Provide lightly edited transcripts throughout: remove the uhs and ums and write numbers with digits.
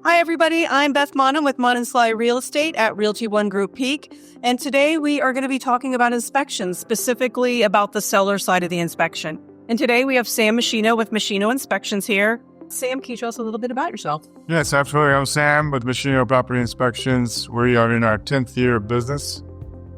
Hi, everybody. I'm Beth Monham with Mon & Sly Real Estate at Realty One Group Peak. And today we are going to be talking about inspections, specifically about the seller side of the inspection. And today we have Sam Maschino with Maschino Inspections here. Sam, can you tell us a little bit about yourself? Yes, absolutely. I'm Sam with Maschino Property Inspections. We are in our 10th year of business.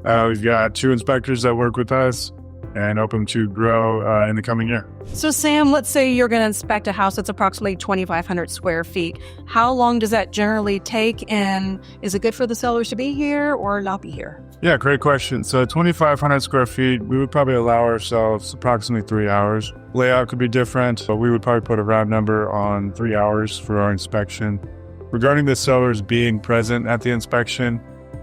We've got 2 inspectors that work with us and hoping to grow in the coming year. So, Sam, let's say you're going to inspect a house that's approximately 2,500 square feet. How long does that generally take? And is it good for the sellers to be here or not be here? Yeah, great question. So 2,500 square feet, we would probably allow ourselves approximately 3 hours. Layout could be different, but we would probably put a round number on 3 hours for our inspection. Regarding the sellers being present at the inspection,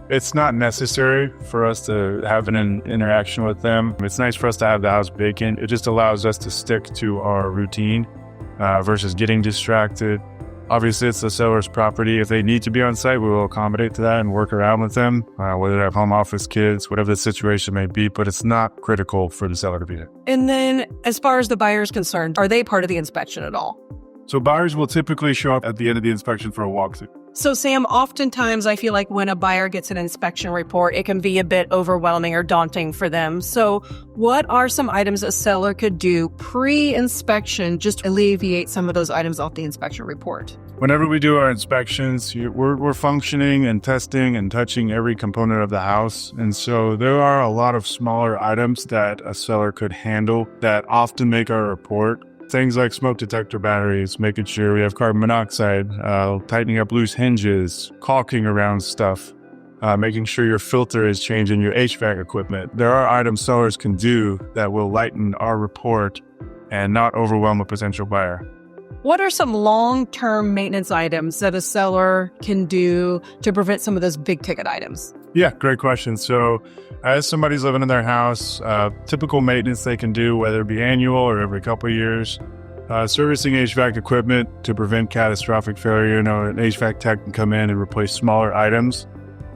it's not necessary for us to have an interaction with them. It's nice for us to have the house vacant. It just allows us to stick to our routine versus getting distracted. Obviously, it's the seller's property. If they need to be on site, we will accommodate to that and work around with them, whether they have home office, kids, whatever the situation may be, but it's not critical for the seller to be there. And then as far as the buyer is concerned, are they part of the inspection at all? So buyers will typically show up at the end of the inspection for a walkthrough. So, Sam, oftentimes I feel like when a buyer gets an inspection report, it can be a bit overwhelming or daunting for them. So what are some items a seller could do pre-inspection just to alleviate some of those items off the inspection report? Whenever we do our inspections, we're functioning and testing and touching every component of the house. And so there are a lot of smaller items that a seller could handle that often make our report. Things like smoke detector batteries, making sure we have carbon monoxide, tightening up loose hinges, caulking around stuff, making sure your filter is changing your HVAC equipment. There are items sellers can do that will lighten our report and not overwhelm a potential buyer. What are some long-term maintenance items that a seller can do to prevent some of those big ticket items? Yeah, great question. So as somebody's living in their house, typical maintenance they can do, whether it be annual or every couple of years, servicing HVAC equipment to prevent catastrophic failure. An HVAC tech can come in and replace smaller items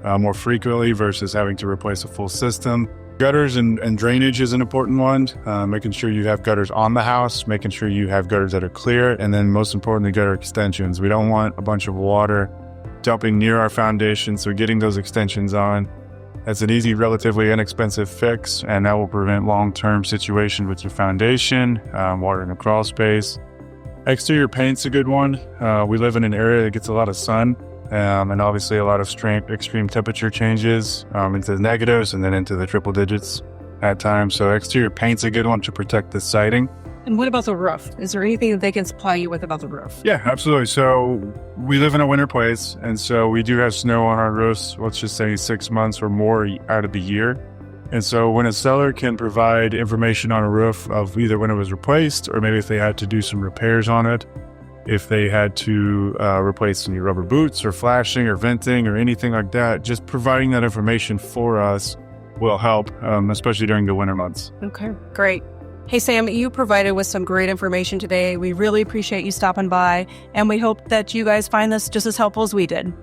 more frequently versus having to replace a full system. Gutters and drainage is an important one, making sure you have gutters on the house, making sure you have gutters that are clear, and then most importantly, gutter extensions. We don't want a bunch of water dumping near our foundation, so getting those extensions on. That's an easy, relatively inexpensive fix, and that will prevent long-term situation with your foundation, water in the crawl space. Exterior paint's a good one. We live in an area that gets a lot of sun, and obviously a lot of extreme temperature changes into the negatives and then into the triple digits at times. So exterior paint's a good one to protect the siding. And what about the roof? Is there anything that they can supply you with about the roof? Yeah, absolutely. So we live in a winter place, and so we do have snow on our roofs, let's just say 6 months or more out of the year. And so when a seller can provide information on a roof of either when it was replaced or maybe if they had to do some repairs on it, if they had to replace any rubber boots or flashing or venting or anything like that, just providing that information for us will help, especially during the winter months. Okay, great. Hey, Sam, you provided with some great information today. We really appreciate you stopping by, and we hope that you guys find this just as helpful as we did.